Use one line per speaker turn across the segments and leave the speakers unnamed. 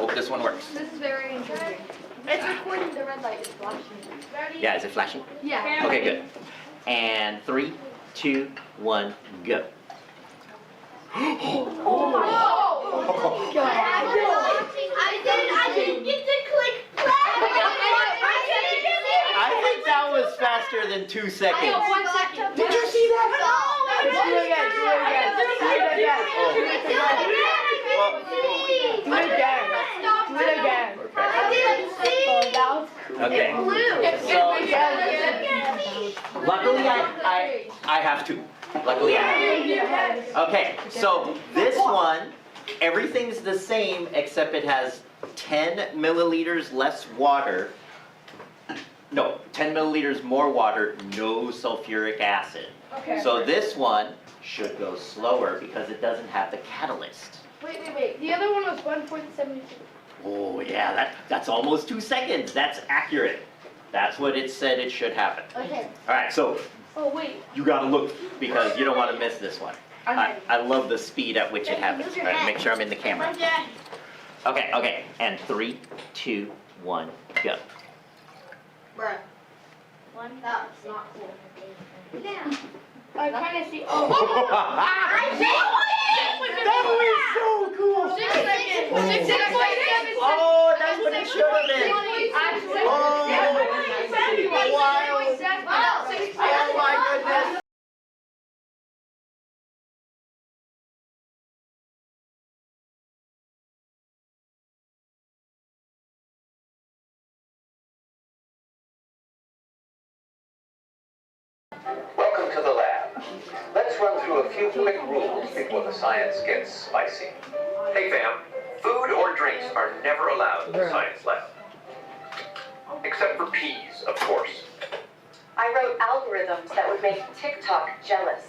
hope this one works.
This is very interesting. It's recording, the red light is flashing. Ready?
Yeah, is it flashing?
Yeah.
Okay, good. And 3, 2, 1, go.
I didn't get to click play.
I think that was faster than 2 seconds.
1 second.
Did you see that?
No,
Do it again, do it again. Do it again.
Do it again. I didn't see. Oh, that was cool.
Okay. So, luckily I have 2. Luckily I have 2. Okay, so this one, everything's the same except it has 10 milliliters less water. No, 10 milliliters more water, no sulfuric acid.
Okay.
So this one should go slower because it doesn't have the catalyst.
Wait. The other one was 1.72.
Oh yeah, that's almost 2 seconds. That's accurate. That's what it said it should happen.
Okay.
All right, so
Oh, wait.
you gotta look because you don't want to miss this one. I love the speed at which it happens. All right, make sure I'm in the camera. Okay, and 3, 2, 1, go.
Bruh. That's not cool. Yeah. I kind of see. Oh.
That was so cool.
6 seconds. 6.7.
Oh, that's what it should have been. Oh, oh my goodness.
Welcome to the lab. Let's run through a few quick rules before the science gets spicy. Hey fam, food or drinks are never allowed in the science lab. Except for peas, of course.
I wrote algorithms that would make TikTok jealous.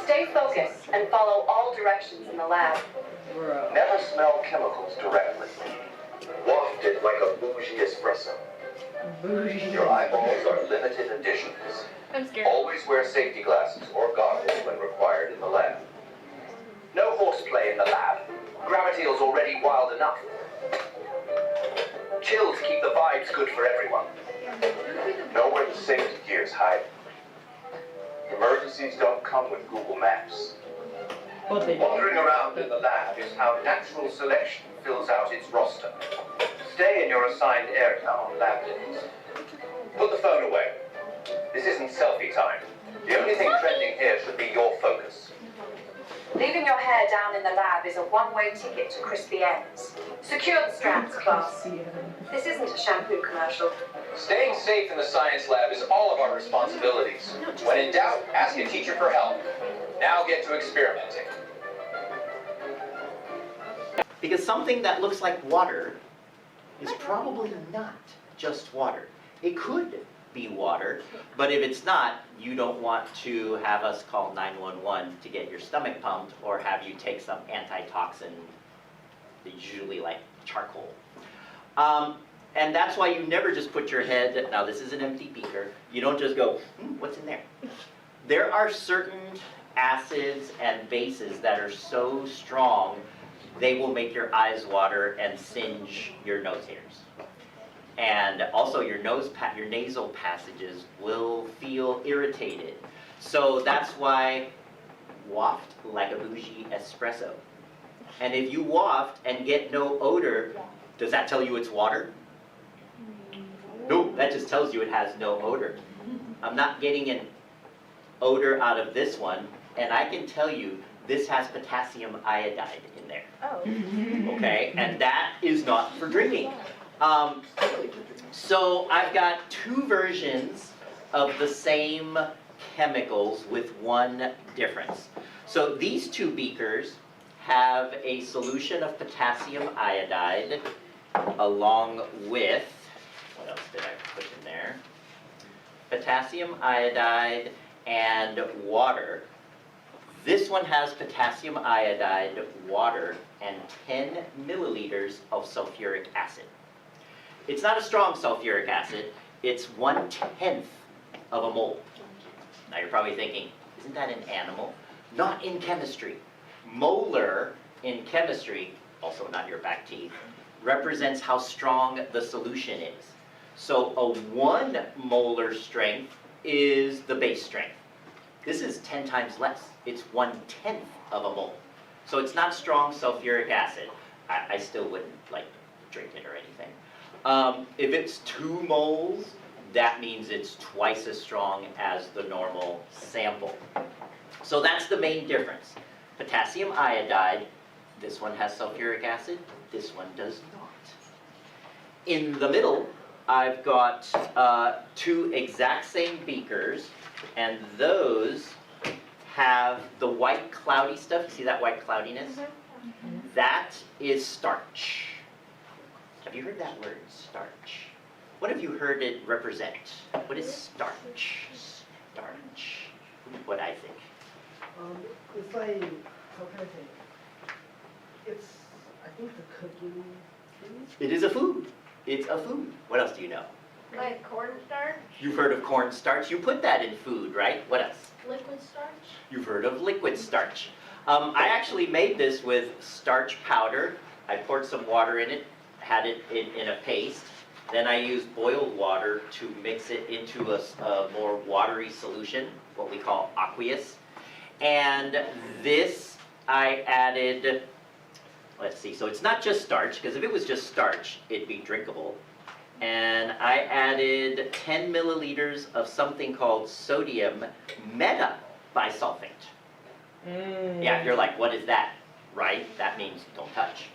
Stay focused and follow all directions in the lab.
Never smell chemicals directly. Waft it like a bougie espresso. Your eyeballs are limited editions.
I'm scared.
Always wear safety glasses or goggles when required in the lab. No horseplay in the lab. Graviteel's already wild enough. Chills keep the vibes good for everyone. Know where the safety gears hide. Emergencies don't come with Google Maps. Wandering around in the lab is how natural selection fills out its roster. Stay in your assigned area on lab days. Put the phone away. This isn't selfie time. The only thing trending here should be your focus.
Leaving your hair down in the lab is a one-way ticket to crispy ends. Secure the strands, class. This isn't a shampoo commercial.
Staying safe in the science lab is all of our responsibilities. When in doubt, ask a teacher for help. Now get to experimenting.
Because something that looks like water is probably not just water. It could be water, but if it's not, you don't want to have us call 911 to get your stomach pumped or have you take some antitoxin, usually like charcoal. And that's why you never just put your head, now this is an empty beaker, you don't just go, what's in there? There are certain acids and bases that are so strong, they will make your eyes water and singe your nose hairs. And also your nasal passages will feel irritated. So that's why waft like a bougie espresso. And if you waft and get no odor, does that tell you it's water? No, that just tells you it has no odor. I'm not getting an odor out of this one, and I can tell you this has potassium iodide in there.
Oh.
Okay, and that is not for drinking. So I've got 2 versions of the same chemicals with one difference. So these 2 beakers have a solution of potassium iodide along with, what else did I put in there? Potassium iodide and water. This one has potassium iodide, water, and 10 milliliters of sulfuric acid. It's not a strong sulfuric acid, it's 1/10 of a mole. Now you're probably thinking, isn't that an animal? Not in chemistry. Molar in chemistry also not your back teeth, represents how strong the solution is. So a 1 molar strength is the base strength. This is 10 times less. It's 1/10 of a mole. So it's not strong sulfuric acid. I still wouldn't like drink it or anything. If it's 2 moles, that means it's twice as strong as the normal sample. So that's the main difference. Potassium iodide, this one has sulfuric acid, this one does not. In the middle, I've got 2 exact same beakers, and those have the white cloudy stuff. You see that white cloudiness? That is starch. Have you heard that word, starch? What have you heard it represent? What is starch? Starch. What I think.
It's like, how can I say? It's, I think the cooking thing.
It is a food. It's a food. What else do you know?
Like cornstarch,
You've heard of cornstarch. You put that in food, right? What else?
liquid starch.
You've heard of liquid starch. I actually made this with starch powder. I poured some water in it, had it in a paste. Then I used boiled water to mix it into a more watery solution, what we call aqueous. And this I added, let's see, so it's not just starch, because if it was just starch, it'd be drinkable. And I added 10 milliliters of something called sodium metabisulfate. Yeah, you're like, what is that? Right? That means don't touch.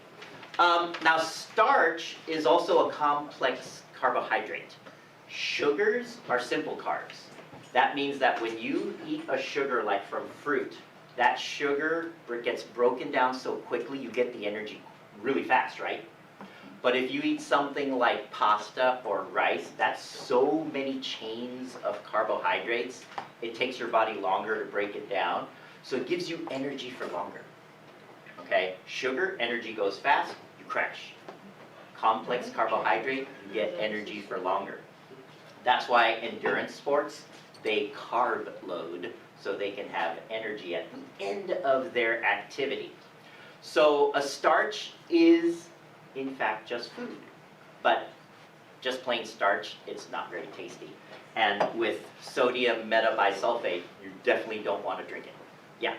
Now, starch is also a complex carbohydrate. Sugars are simple carbs. That means that when you eat a sugar like from fruit, that sugar gets broken down so quickly you get the energy really fast, right? But if you eat something like pasta or rice, that's so many chains of carbohydrates, it takes your body longer to break it down. So it gives you energy for longer. Okay? Sugar, energy goes fast, you crash. Complex carbohydrate, you get energy for longer. That's why endurance sports, they carb load so they can have energy at the end of their activity. So a starch is, in fact, just food. But just plain starch, it's not very tasty. And with sodium metabisulfate, you definitely don't want to drink it. Yeah?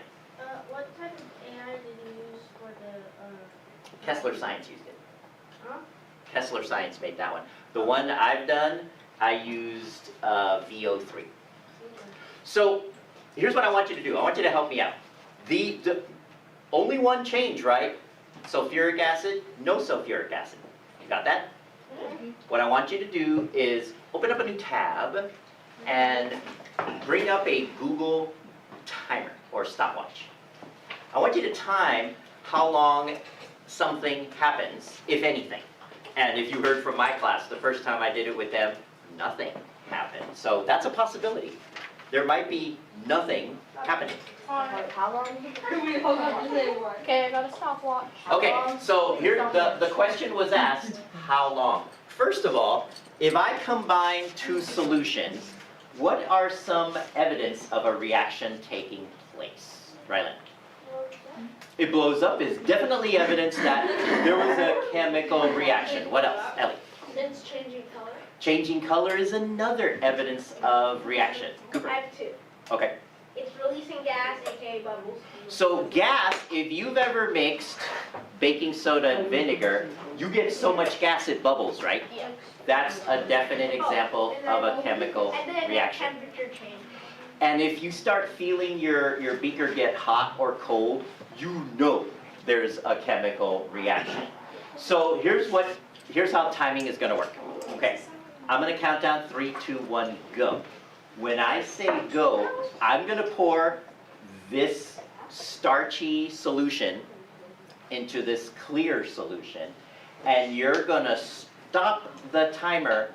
What type of AI did you use for the,
Kessler Science used it.
Huh?
Kessler Science made that one. The one I've done, I used VO3. So here's what I want you to do. I want you to help me out. The only one change, right? Sulfuric acid, no sulfuric acid. You got that? What I want you to do is open up a new tab and bring up a Google timer or stopwatch. I want you to time how long something happens, if anything. And if you heard from my class, the first time I did it with them, nothing happened. So that's a possibility. There might be nothing happening.
How long? Okay, I got a stopwatch.
Okay, so here, the question was asked, how long? First of all, if I combine 2 solutions, what are some evidence of a reaction taking place? Rylan? It blows up is definitely evidence that there was a chemical reaction. What else? Ellie?
It's changing color.
Changing color is another evidence of reaction.
I
Cooper?
have 2.
Okay.
It's releasing gas, aka bubbles.
So gas, if you've ever mixed baking soda and vinegar, you get so much gas it bubbles, right?
Yeah.
That's a definite example of a chemical
And then
reaction.
temperature change.
And if you start feeling your beaker get hot or cold, you know there's a chemical reaction. So here's how timing is gonna work. Okay, I'm gonna count down 3, 2, 1, go. When I say go, I'm gonna pour this starchy solution into this clear solution, and you're gonna stop the timer.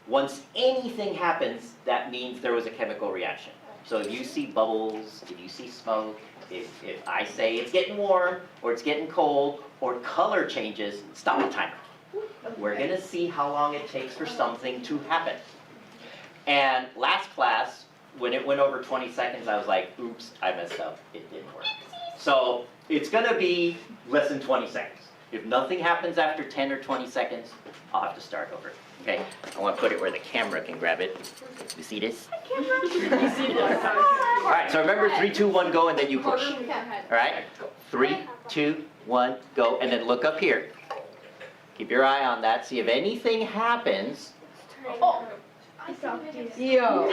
Once anything happens, that means there was a chemical reaction. So if you see bubbles, if you see smoke, if I say it's getting warm, or it's getting cold, or color changes, stop the timer. We're gonna see how long it takes for something to happen. And last class, when it went over 20 seconds, I was like, oops, I messed up, it didn't work. So it's gonna be less than 20 seconds. If nothing happens after 10 or 20 seconds, I'll have to start over. Okay? I want to put it where the camera can grab it. You see this? All right, so remember 3, 2, 1, go, and then you push. All right? 3, 2, 1, go, and then look up here. Keep your eye on that. See if anything happens.
Oh.
Yo. What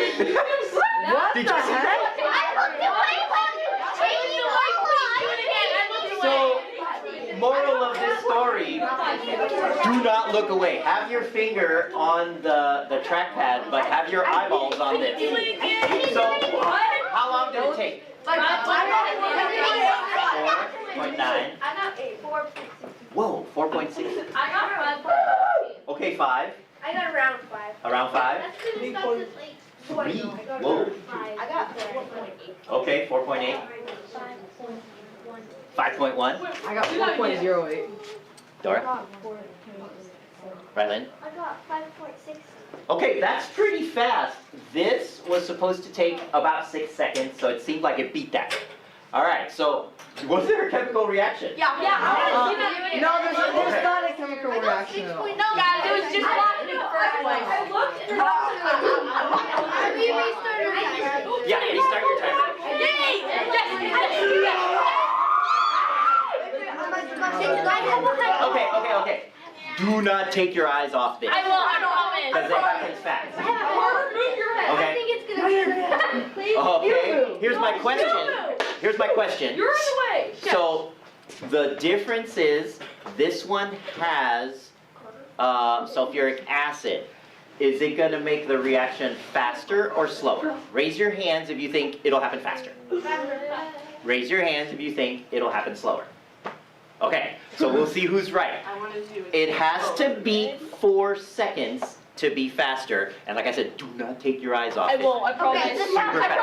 Did
the
you see
heck?
that? So, moral of this story, do not look away. Have your finger on the trackpad, but have your eyeballs on this. So, how long did it take? 4.9.
I got 4.6.
Whoa, 4.6.
I got 5.
Okay, 5.
I got around 5.
Around 5.
That's because it's not this late.
3. Whoa.
I got 4.8.
Okay, 4.8. 5.1.
I got 4.08.
Dora? Rylan?
I got 5.6.
Okay, that's pretty fast. This was supposed to take about 6 seconds, so it seemed like it beat that. All right, so was there a chemical reaction?
Yeah.
No, there's not a chemical reaction at all.
No, guys, it was just blocking in the first place. I looked and we restarted our timer.
Yeah, restart your timer. Okay. Do not take your eyes off this.
I promise.
Because it happens fast.
Move your head.
Okay.
I think it's gonna be Please.
Okay, here's my question.
You're in the way.
So, the difference is, this one has sulfuric acid. Is it gonna make the reaction faster or slower? Raise your hands if you think it'll happen faster. Raise your hands if you think it'll happen slower. Okay, so we'll see who's right. It has to beat 4 seconds to be faster, and like I said, do not take your eyes off it.
I promise.
It's super fast.
I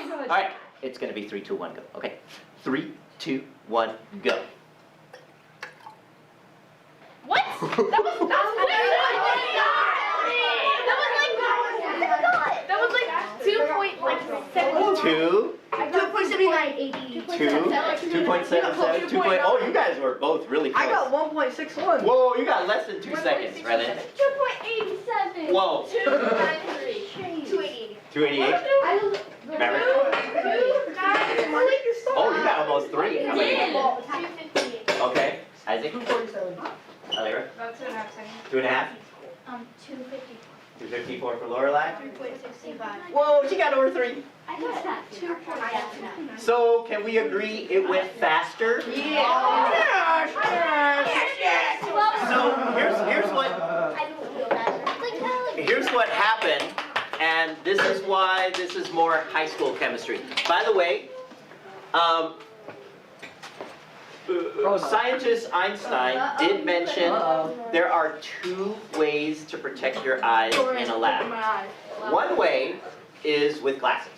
promise.
All right, it's gonna be 3, 2, 1, go. Okay, 3, 2, 1, go.
What? That was like 2.7.
2, 2.77, 2. Oh, you guys were both really close.
I got 1.61.
Whoa, you got less than 2 seconds, Rylan.
2.87.
Whoa.
2.93.
288. Remember? Oh, you got almost 3. How many?
258.
Okay, Isaac.
247.
Alira.
About 2.5 seconds.
2.5.
254.
254 for Lorelai.
3.65.
Whoa, she got over 3.
I got that. 2.9.
So, can we agree it went faster? So, here's what happened, and this is why this is more high school chemistry. By the way, scientist Einstein did mention there are 2 ways to protect your eyes in a lab. One way is with glasses.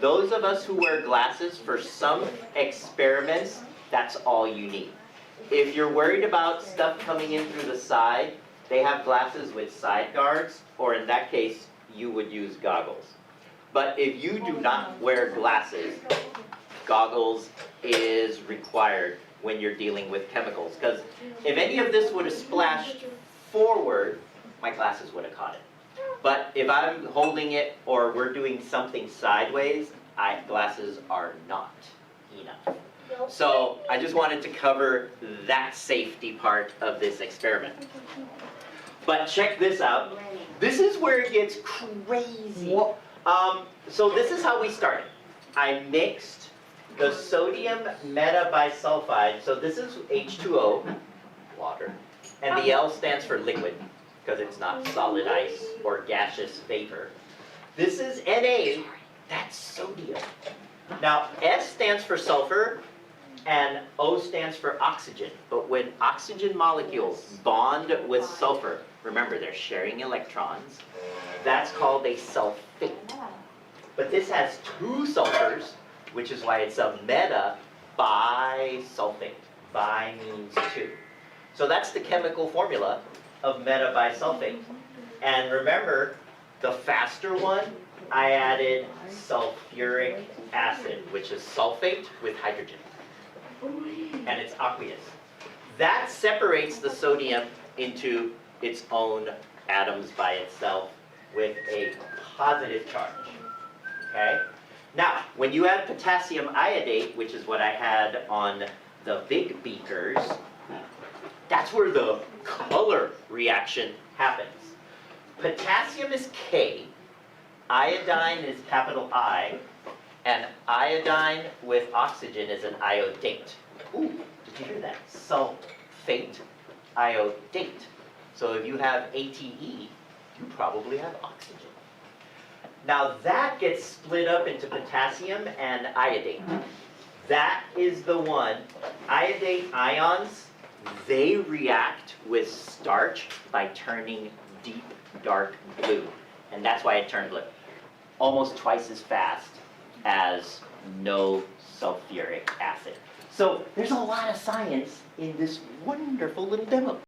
Those of us who wear glasses for some experiments, that's all you need. If you're worried about stuff coming in through the side, they have glasses with side guards, or in that case, you would use goggles. But if you do not wear glasses, goggles is required when you're dealing with chemicals. Because if any of this would have splashed forward, my glasses would have caught it. But if I'm holding it or we're doing something sideways, glasses are not enough. So I just wanted to cover that safety part of this experiment. But check this out. This is where it gets crazy. So this is how we started. I mixed the sodium metabisulfide. So this is H2O, water. And the L stands for liquid, because it's not solid ice or gaseous vapor. This is Na, that's sodium. Now, S stands for sulfur, and O stands for oxygen. But when oxygen molecules bond with sulfur, remember they're sharing electrons, that's called a sulfate. But this has 2 sulfurs, which is why it's a metabisulfate. Bi means 2. So that's the chemical formula of metabisulfate. And remember, the faster one, I added sulfuric acid, which is sulfate with hydrogen. And it's aqueous. That separates the sodium into its own atoms by itself with a positive charge, okay? Now, when you add potassium iodate, which is what I had on the big beakers, that's where the color reaction happens. Potassium is K, iodine is capital I, and iodine with oxygen is an iodate. Ooh, did you hear that? Sulfate, iodate. So if you have ATE, you probably have oxygen. Now that gets split up into potassium and iodate. That is the one. Iodate ions, they react with starch by turning deep dark blue. And that's why it turned blue. Almost twice as fast as no sulfuric acid. So there's a lot of science in this wonderful little demo.